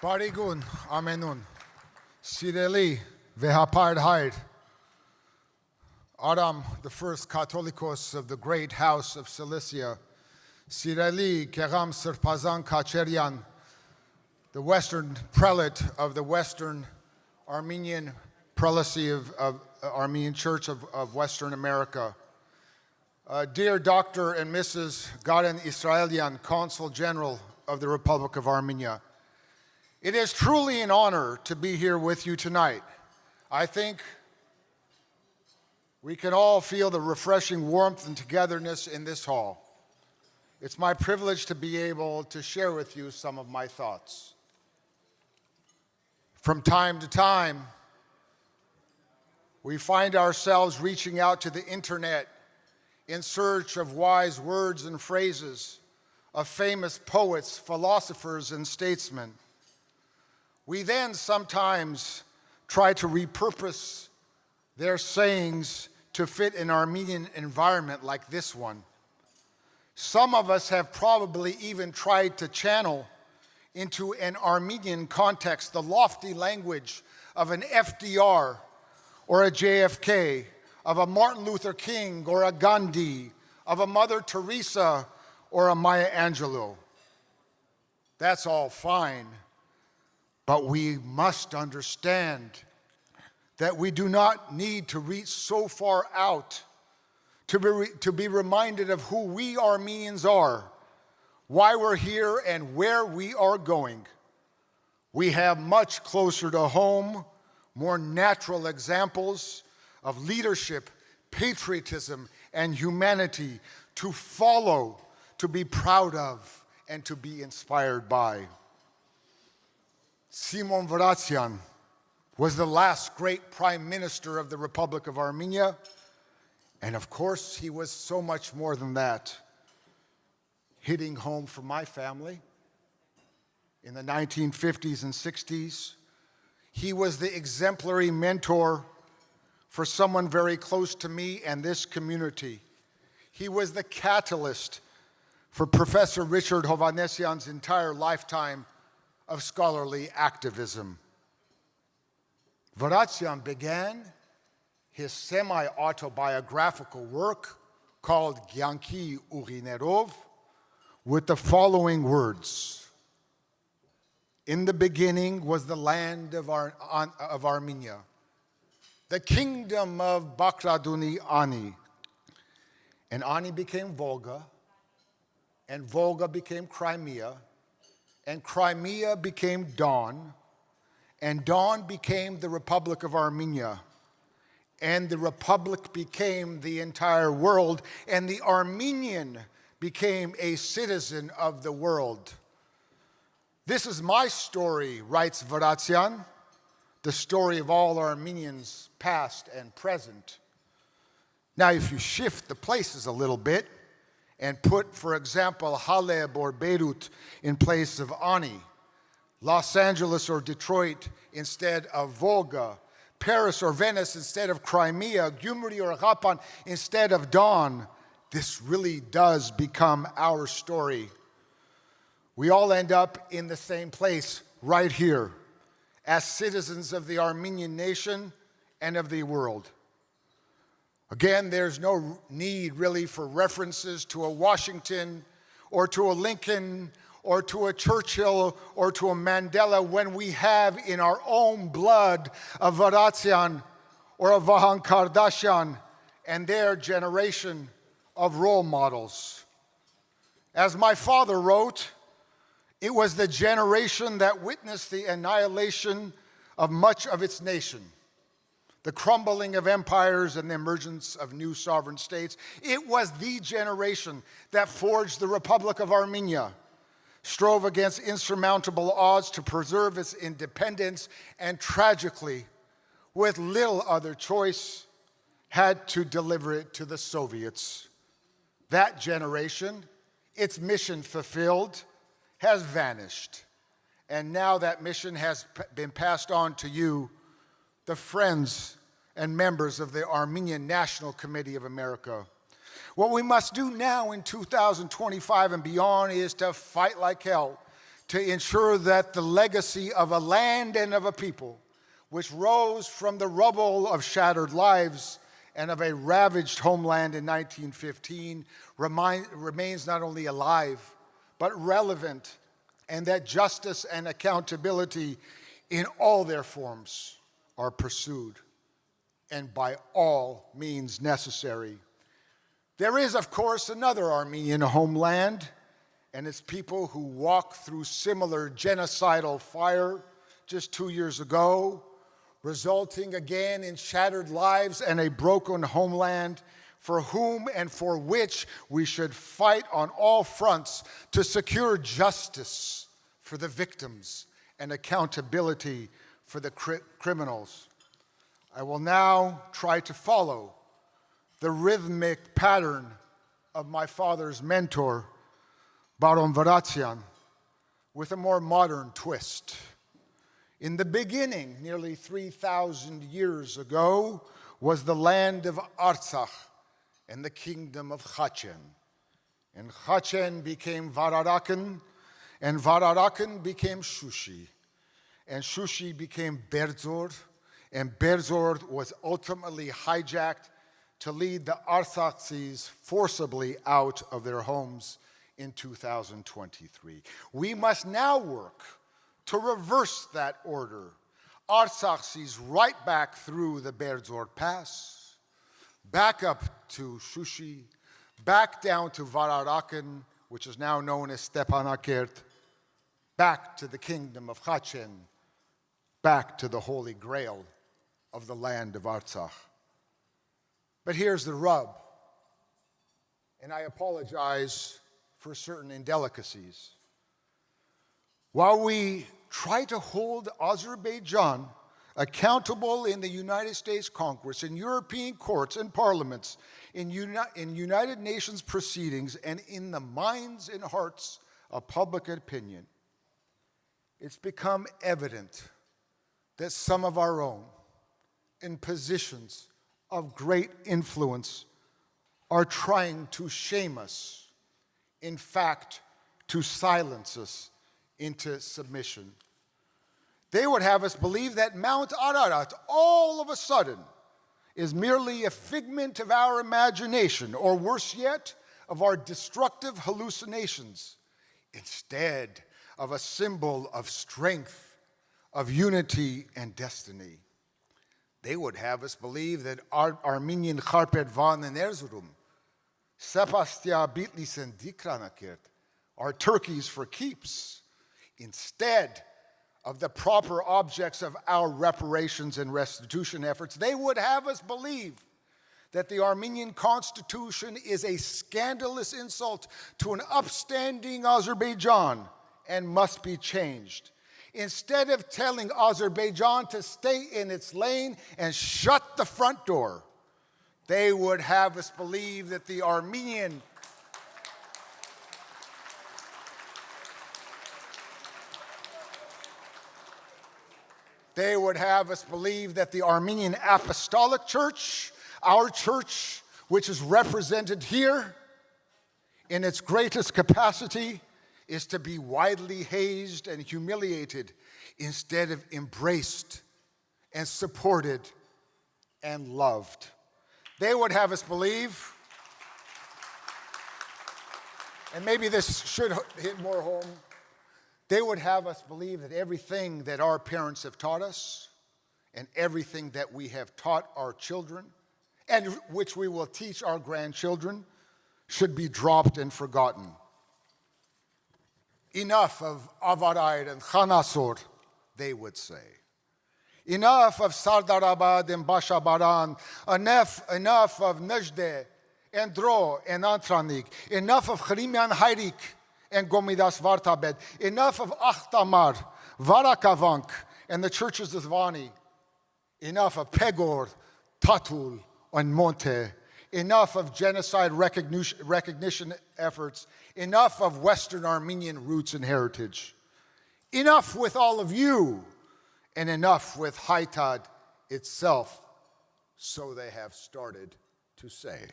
Բարիգուն, ամենուն, սիրելի վեհապար հայր, Aram, the first Catholicos of the great house of Cilicia, Sireli Keram Sirpazan Kacherian, the western prelate of the Western Armenian prelacy of Armenian Church of Western America, dear Dr. and Mrs. Armen Hovannisian, Consul General of the Republic of Armenia, it is truly an honor to be here with you tonight. I think we can all feel the refreshing warmth and togetherness in this hall. It's my privilege to be able to share with you some of my thoughts. From time to time, we find ourselves reaching out to the internet in search of wise words and phrases of famous poets, philosophers, and statesmen. We then sometimes try to repurpose their sayings to fit an Armenian environment like this one. Some of us have probably even tried to channel into an Armenian context the lofty language of an FDR or a JFK, of a Martin Luther King or a Gandhi, of a Mother Teresa or a Maya Angelou. That's all fine, but we must understand that we do not need to reach so far out to be reminded of who we Armenians are, why we're here, and where we are going. We have much closer to home, more natural examples of leadership, patriotism, and humanity to follow, to be proud of, and to be inspired by. Simon Vratsian was the last great prime minister of the Republic of Armenia, and of course he was so much more than that. Hitting home for my family in the 1950s and 60s, he was the exemplary mentor for someone very close to me and this community. He was the catalyst for Professor Richard Hovannisian's entire lifetime of scholarly activism. Vratsian began his semi-autobiographical work called Gyanki Ughinerov with the following words: "In the beginning was the land of Armenia, the kingdom of Bakraduni Ani, and Ani became Volga, and Volga became Crimea, and Crimea became Don, and Don became the Republic of Armenia, and the Republic became the entire world, and the Armenian became a citizen of the world. This is my story," writes Vratsian, "the story of all Armenians, past and present." Now, if you shift the places a little bit and put, for example, Haleb or Beirut in place of Ani, Los Angeles or Detroit instead of Volga, Paris or Venice instead of Crimea, Gyumri or Ghapan instead of Don, this really does become our story. We all end up in the same place right here as citizens of the Armenian nation and of the world. Again, there's no need really for references to a Washington or to a Lincoln or to a Churchill or to a Mandela when we have in our own blood a Vratsian or a Vahan Kardashian and their generation of role models. As my father wrote, it was the generation that witnessed the annihilation of much of its nation, the crumbling of empires and the emergence of new sovereign states. It was the generation that forged the Republic of Armenia, strove against insurmountable odds to preserve its independence, and tragically, with little other choice, had to deliver it to the Soviets. That generation, its mission fulfilled, has vanished. And now that mission has been passed on to you, the friends and members of the Armenian National Committee of America. What we must do now in 2025 and beyond is to fight like hell to ensure that the legacy of a land and of a people, which rose from the rubble of shattered lives and of a ravaged homeland in 1915, remains not only alive, but relevant, and that justice and accountability in all their forms are pursued, and by all means necessary. There is, of course, another Armenian homeland, and its people who walked through similar genocidal fire just 2 years ago, resulting again in shattered lives and a broken homeland, for whom and for which we should fight on all fronts to secure justice for the victims and accountability for the criminals. I will now try to follow the rhythmic pattern of my father's mentor, Armen Vratsian, with a more modern twist. In the beginning, nearly 3,000 years ago, was the land of Artsakh and the Kingdom of Khachen. And Khachen became Vararakan, and Vararakan became Shushi. And Shushi became Berzor, and Berzor was ultimately hijacked to lead the Artsakhs forcibly out of their homes in 2023. We must now work to reverse that order. Artsakhs right back through the Berzor Pass, back up to Shushi, back down to Vararakan, which is now known as Stepanakert, back to the Kingdom of Khachen, back to the Holy Grail of the land of Artsakh. But here's the rub, and I apologize for certain indelicacies. While we try to hold Azerbaijan accountable in the United States Congress, in European courts and parliaments, in United Nations proceedings, and in the minds and hearts of public opinion, it's become evident that some of our own, in positions of great influence, are trying to shame us, in fact, to silence us into submission. They would have us believe that Mount Ararat, all of a sudden, is merely a figment of our imagination, or worse yet, of our destructive hallucinations, instead of a symbol of strength, of unity and destiny. They would have us believe that Armenian Kharpet Van and Erzurum, Sebastia Bitlis and Dikranakert, are turkeys for keeps, instead of the proper objects of our reparations and restitution efforts. They would have us believe that the Armenian constitution is a scandalous insult to an upstanding Azerbaijan and must be changed. Instead of telling Azerbaijan to stay in its lane and shut the front door, they would have us believe that the Armenian Apostolic Church, our church, which is represented here in its greatest capacity, is to be widely hazed and humiliated instead of embraced and supported and loved. They would have us believe, and maybe this should hit more home, they would have us believe that everything that our parents have taught us and everything that we have taught our children and which we will teach our grandchildren should be dropped and forgotten. Enough of Avaraid and Khanasor, they would say. Enough of Sardarabad and Bashabaran. Enough of Nejde and Dro and Antranik. Enough of Khrimian Hayrik and Gomidas Vartabed. Enough of Akhtamar, Varakavank, and the churches of Zvani. Enough of Pegor, Tatul, and Monte. Enough of genocide recognition efforts. Enough of Western Armenian roots and heritage. Enough with all of you, and enough with Haitad itself, so they have started to say.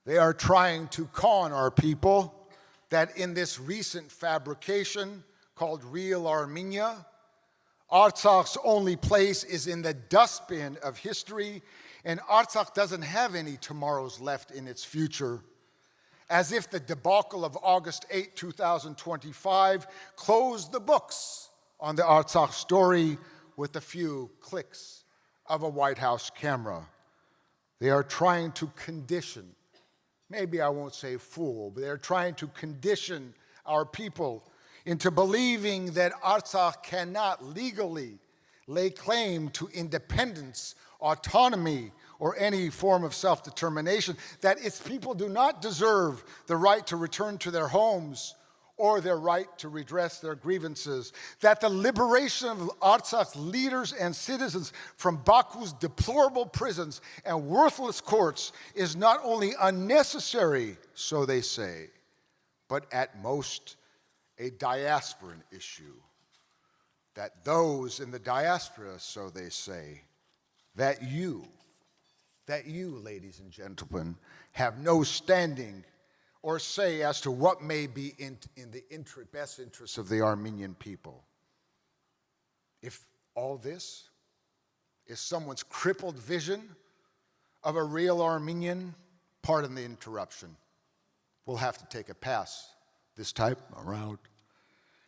They are trying to con our people that in this recent fabrication called Real Armenia, Artsakh's only place is in the dustbin of history, and Artsakh doesn't have any tomorrows left in its future. As if the debacle of August 8, 2025 closed the books on the Artsakh story with a few clicks of a White House camera. They are trying to condition, maybe I won't say fool, but they're trying to condition our people into believing that Artsakh cannot legally lay claim to independence, autonomy, or any form of self-determination, that its people do not deserve the right to return to their homes or their right to redress their grievances, that the liberation of Artsakh's leaders and citizens from Baku's deplorable prisons and worthless courts is not only unnecessary, so they say, but at most a diasporan issue. That those in the diaspora, so they say, that you, ladies and gentlemen, have no standing or say as to what may be in the best interests of the Armenian people. If all this is someone's crippled vision of a real Armenian, pardon the interruption, we'll have to take a pass this time around.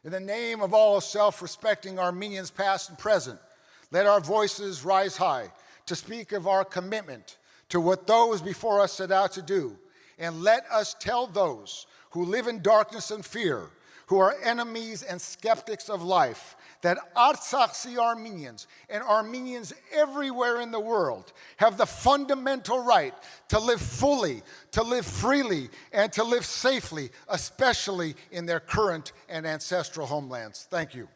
In the name of all self-respecting Armenians past and present, let our voices rise high to speak of our commitment to what those before us set out to do. And let us tell those who live in darkness and fear, who are enemies and skeptics of life, that Artsakh Armenians and Armenians everywhere in the world have the fundamental right to live fully, to live freely, and to live safely, especially in their current and ancestral homelands. Thank you.